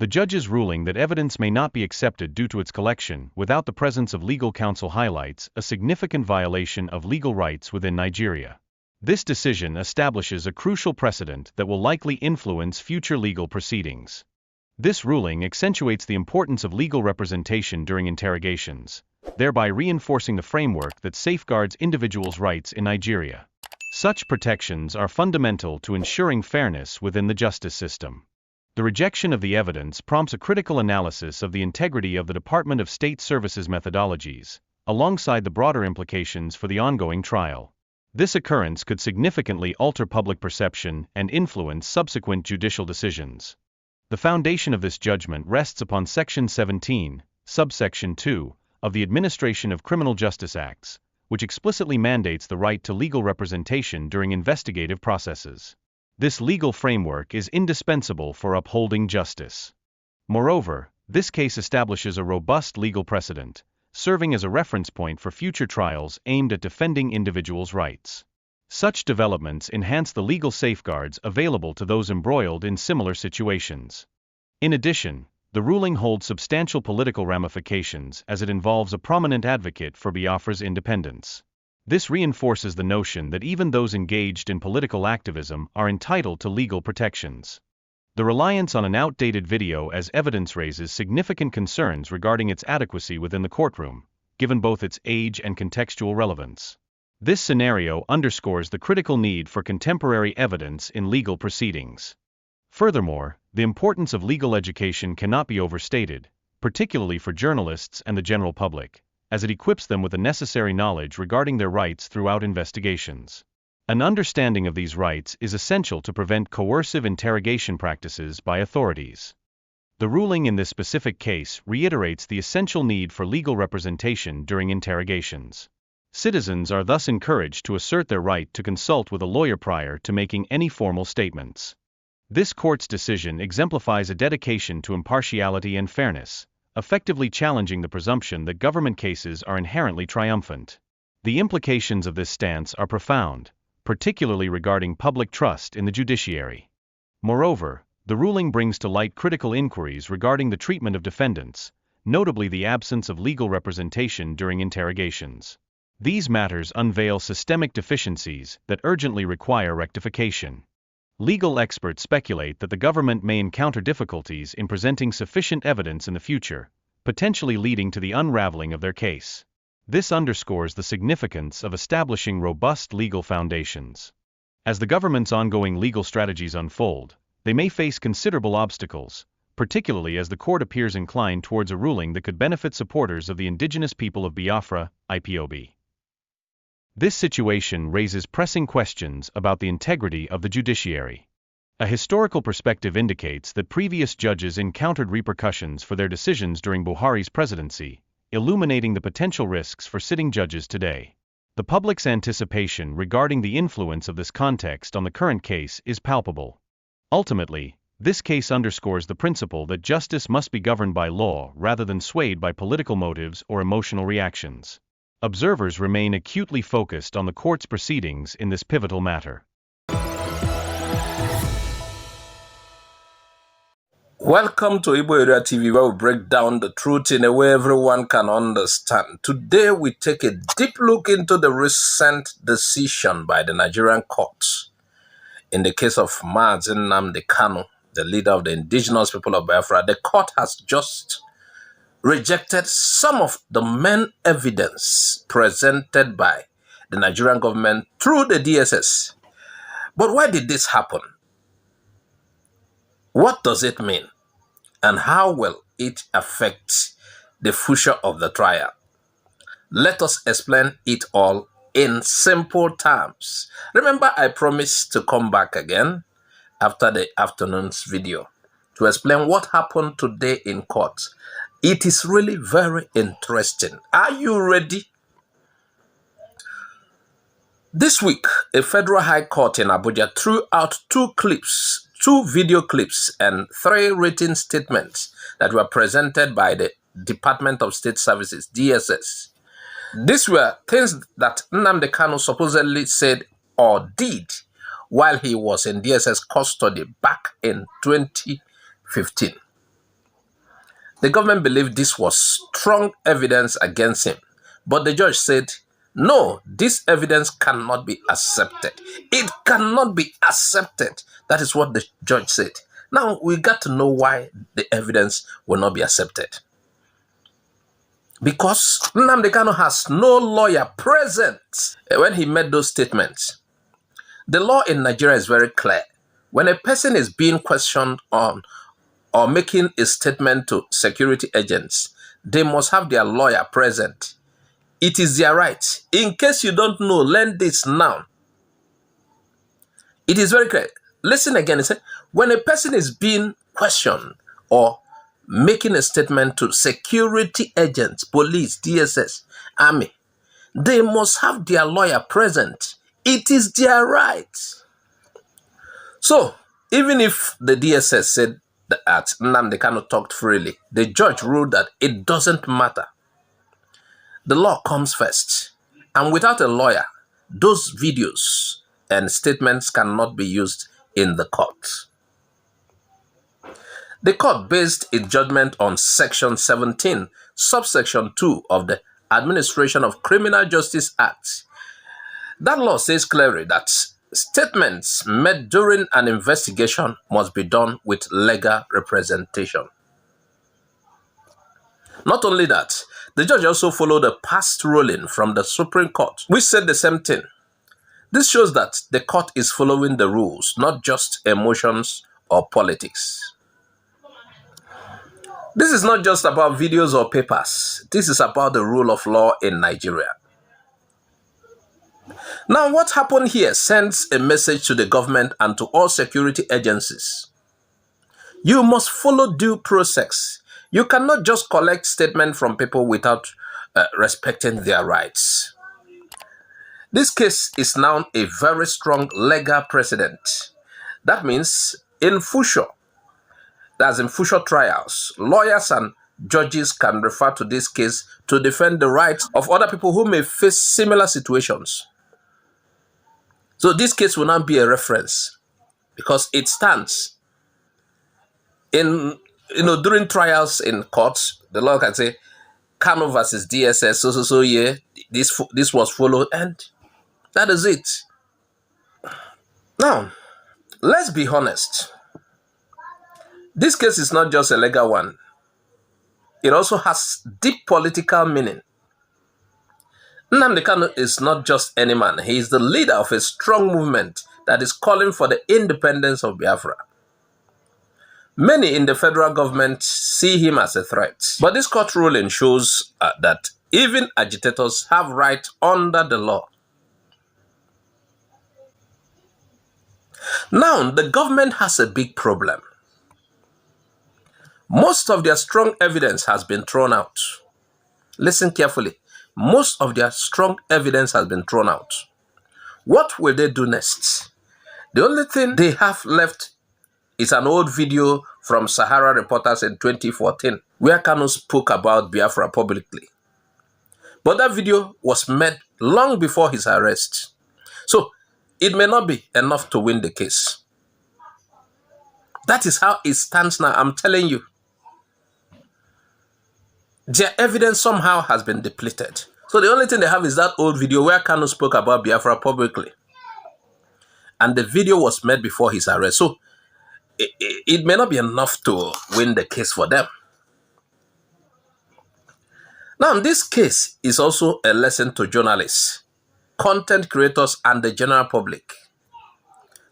The judge's ruling that evidence may not be accepted due to its collection without the presence of legal counsel highlights a significant violation of legal rights within Nigeria. This decision establishes a crucial precedent that will likely influence future legal proceedings. This ruling accentuates the importance of legal representation during interrogations, thereby reinforcing the framework that safeguards individuals' rights in Nigeria. Such protections are fundamental to ensuring fairness within the justice system. The rejection of the evidence prompts a critical analysis of the integrity of the Department of State Services methodologies, alongside the broader implications for the ongoing trial. This occurrence could significantly alter public perception and influence subsequent judicial decisions. The foundation of this judgment rests upon Section 17, subsection 2, of the Administration of Criminal Justice Acts, which explicitly mandates the right to legal representation during investigative processes. This legal framework is indispensable for upholding justice. Moreover, this case establishes a robust legal precedent, serving as a reference point for future trials aimed at defending individuals' rights. Such developments enhance the legal safeguards available to those embroiled in similar situations. In addition, the ruling holds substantial political ramifications as it involves a prominent advocate for Biafra's independence. This reinforces the notion that even those engaged in political activism are entitled to legal protections. The reliance on an outdated video as evidence raises significant concerns regarding its adequacy within the courtroom, given both its age and contextual relevance. This scenario underscores the critical need for contemporary evidence in legal proceedings. Furthermore, the importance of legal education cannot be overstated, particularly for journalists and the general public, as it equips them with the necessary knowledge regarding their rights throughout investigations. An understanding of these rights is essential to prevent coercive interrogation practices by authorities. The ruling in this specific case reiterates the essential need for legal representation during interrogations. Citizens are thus encouraged to assert their right to consult with a lawyer prior to making any formal statements. This court's decision exemplifies a dedication to impartiality and fairness, effectively challenging the presumption that government cases are inherently triumphant. The implications of this stance are profound, particularly regarding public trust in the judiciary. Moreover, the ruling brings to light critical inquiries regarding the treatment of defendants, notably the absence of legal representation during interrogations. These matters unveil systemic deficiencies that urgently require rectification. Legal experts speculate that the government may encounter difficulties in presenting sufficient evidence in the future, potentially leading to the unraveling of their case. This underscores the significance of establishing robust legal foundations. As the government's ongoing legal strategies unfold, they may face considerable obstacles, particularly as the court appears inclined towards a ruling that could benefit supporters of the indigenous people of Biafra, IPOB. This situation raises pressing questions about the integrity of the judiciary. A historical perspective indicates that previous judges encountered repercussions for their decisions during Buhari's presidency, illuminating the potential risks for sitting judges today. The public's anticipation regarding the influence of this context on the current case is palpable. Ultimately, this case underscores the principle that justice must be governed by law rather than swayed by political motives or emotional reactions. Observers remain acutely focused on the court's proceedings in this pivotal matter. Welcome to Igbo Area TV, where we break down the truth in a way everyone can understand. Today, we take a deep look into the recent decision by the Nigerian courts in the case of Nnamdi Kanu, the leader of the indigenous people of Biafra. The court has just rejected some of the main evidence presented by the Nigerian government through the DSS. But why did this happen? What does it mean? And how will it affect the future of the trial? Let us explain it all in simple terms. Remember, I promised to come back again after the afternoon's video to explain what happened today in court. It is really very interesting. Are you ready? This week, a federal high court in Abuja threw out two video clips and 3 written statements that were presented by the Department of State Services, DSS. These were things that Nnamdi Kanu supposedly said or did while he was in DSS custody back in 2015. The government believed this was strong evidence against him, but the judge said, no, this evidence cannot be accepted. It cannot be accepted. That is what the judge said. Now, we got to know why the evidence will not be accepted. Because Nnamdi Kanu has no lawyer present when he made those statements. The law in Nigeria is very clear. When a person is being questioned on or making a statement to security agents, they must have their lawyer present. It is their right. In case you don't know, learn this now. It is very clear. Listen again. It says, when a person is being questioned or making a statement to security agents, police, DSS, army, they must have their lawyer present. It is their right. So, even if the DSS said that Nnamdi Kanu talked freely, the judge ruled that it doesn't matter. The law comes first. And without a lawyer, those videos and statements cannot be used in the court. The court based its judgment on Section 17, subsection 2 of the Administration of Criminal Justice Act. That law says clearly that statements made during an investigation must be done with legal representation. Not only that, the judge also followed a past ruling from the Supreme Court, which said the same thing. This shows that the court is following the rules, not just emotions or politics. This is not just about videos or papers. This is about the rule of law in Nigeria. Now, what happened here sends a message to the government and to all security agencies. You must follow due process. You cannot just collect statements from people without respecting their rights. This case is now a very strong legal precedent. That means in future trials, lawyers and judges can refer to this case to defend the rights of other people who may face similar situations. So this case will not be a reference because it stands. During trials in courts, the law can say, Kanu versus DSS, this was followed, and that is it. Now, let's be honest. This case is not just a legal one. It also has deep political meaning. Nnamdi Kanu is not just any man. He is the leader of a strong movement that is calling for the independence of Biafra. Many in the federal government see him as a threat. But this court ruling shows that even agitators have rights under the law. Now, the government has a big problem. Most of their strong evidence has been thrown out. Listen carefully. Most of their strong evidence has been thrown out. What will they do next? The only thing they have left is an old video from Sahara Reporters in 2014, where Kanu spoke about Biafra publicly. But that video was made long before his arrest. So, it may not be enough to win the case. That is how it stands now, I'm telling you. Their evidence somehow has been depleted. So the only thing they have is that old video where Kanu spoke about Biafra publicly. And the video was made before his arrest. So it may not be enough to win the case for them. Now, this case is also a lesson to journalists, content creators, and the general public.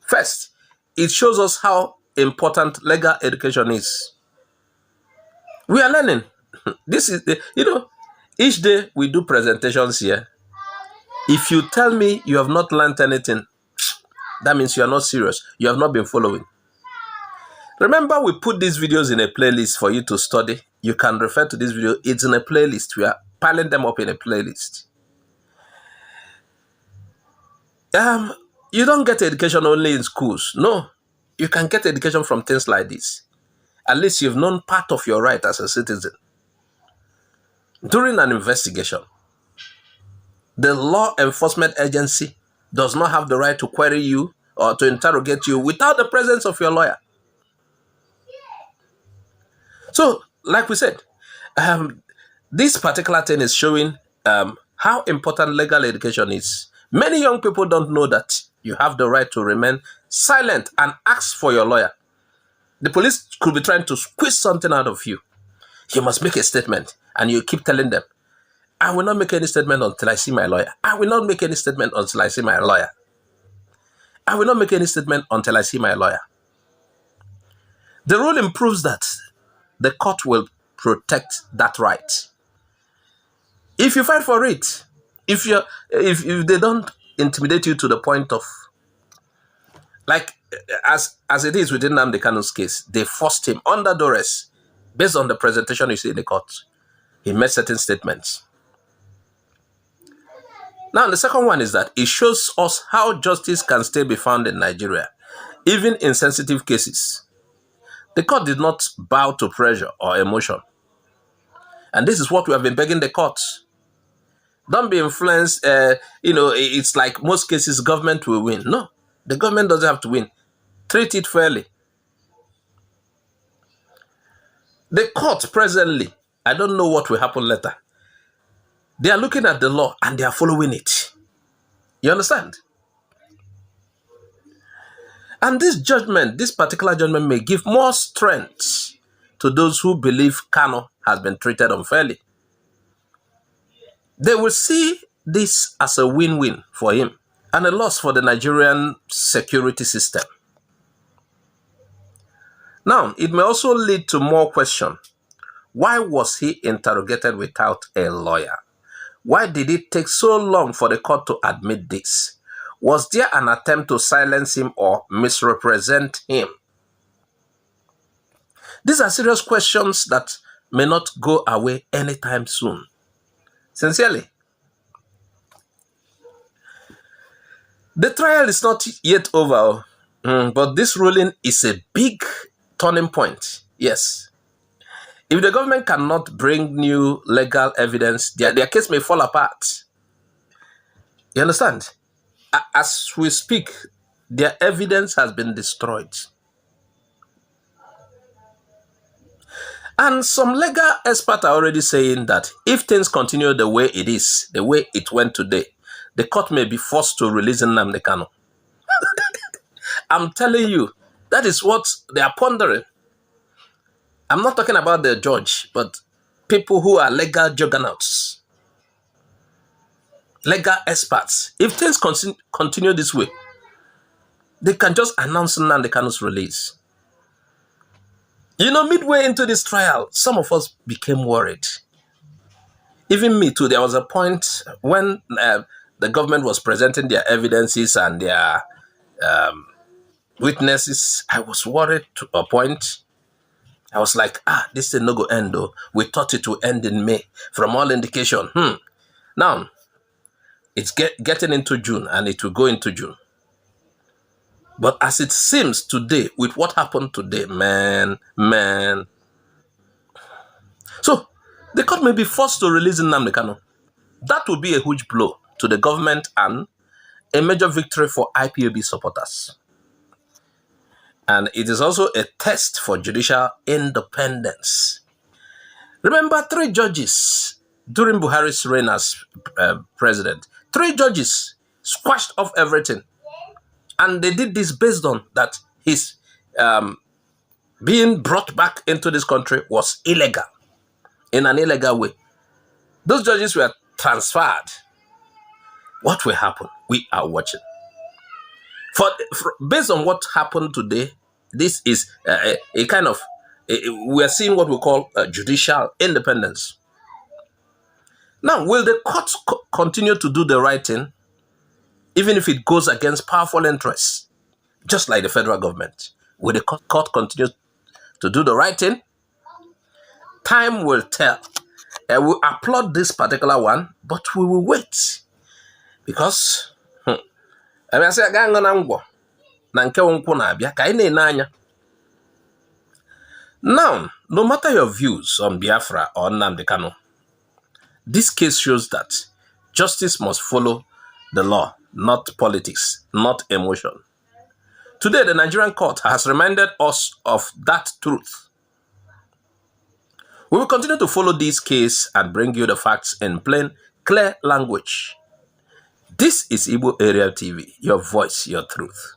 First, it shows us how important legal education is. We are learning. This is, each day we do presentations here. If you tell me you have not learned anything, that means you are not serious. You have not been following. Remember, we put these videos in a playlist for you to study. You can refer to this video. It's in a playlist. We are piling them up in a playlist. You don't get education only in schools. No, you can get education from things like this. At least you've known part of your right as a citizen. During an investigation, the law enforcement agency does not have the right to query you or to interrogate you without the presence of your lawyer. So like we said, this particular thing is showing how important legal education is. Many young people don't know that you have the right to remain silent and ask for your lawyer. The police could be trying to squeeze something out of you. You must make a statement, and you keep telling them, I will not make any statement until I see my lawyer. I will not make any statement until I see my lawyer. I will not make any statement until I see my lawyer. The ruling proves that the court will protect that right. If you fight for it, if they don't intimidate you to the point of, like as it is within Nnamdi Kanu's case, they forced him under duress based on the presentation you see in the court. He made certain statements. Now, the second one is that it shows us how justice can still be found in Nigeria, even in sensitive cases. The court did not bow to pressure or emotion. And this is what we have been begging the courts. Don't be influenced, it's like most cases government will win. No, the government doesn't have to win. Treat it fairly. The court presently, I don't know what will happen later. They are looking at the law and they are following it. You understand? And this judgment, this particular judgment may give more strength to those who believe Kanu has been treated unfairly. They will see this as a win-win for him and a loss for the Nigerian security system. Now, it may also lead to more questions. Why was he interrogated without a lawyer? Why did it take so long for the court to admit this? Was there an attempt to silence him or misrepresent him? These are serious questions that may not go away anytime soon. Sincerely. The trial is not yet over, but this ruling is a big turning point. Yes. If the government cannot bring new legal evidence, their case may fall apart. You understand? As we speak, their evidence has been destroyed. And some legal experts are already saying that if things continue the way it is, the way it went today, the court may be forced to release Nnamdi Kanu. I'm telling you, that is what they are pondering. I'm not talking about the judge, but people who are legal juggernauts, legal experts. If things continue this way, they can just announce Nnamdi Kanu's release. You know, midway into this trial, some of us became worried. Even me too. There was a point when the government was presenting their evidences and their witnesses. I was worried to a point. I was like, this thing no go end though. We thought it would end in May. From all indication. Now, it's getting into June and it will go into June. But as it seems today, with what happened today, man. So, the court may be forced to release Nnamdi Kanu. That would be a huge blow to the government and a major victory for IPOB supporters. And it is also a test for judicial independence. Remember, 3 judges during Buhari's reign as president. 3 judges squashed off everything. And they did this based on that his being brought back into this country was illegal, in an illegal way. Those judges were transferred. What will happen? We are watching. Based on what happened today, this is a kind of, we are seeing what we call judicial independence. Now, will the court continue to do the right thing, even if it goes against powerful interests, just like the federal government? Will the court continue to do the right thing? Time will tell. We applaud this particular one, but we will wait. Because, now, no matter your views on Biafra or Nnamdi Kanu, this case shows that justice must follow the law, not politics, not emotion. Today, the Nigerian court has reminded us of that truth. We will continue to follow this case and bring you the facts in plain, clear language. This is Igbo Area TV, your voice, your truth.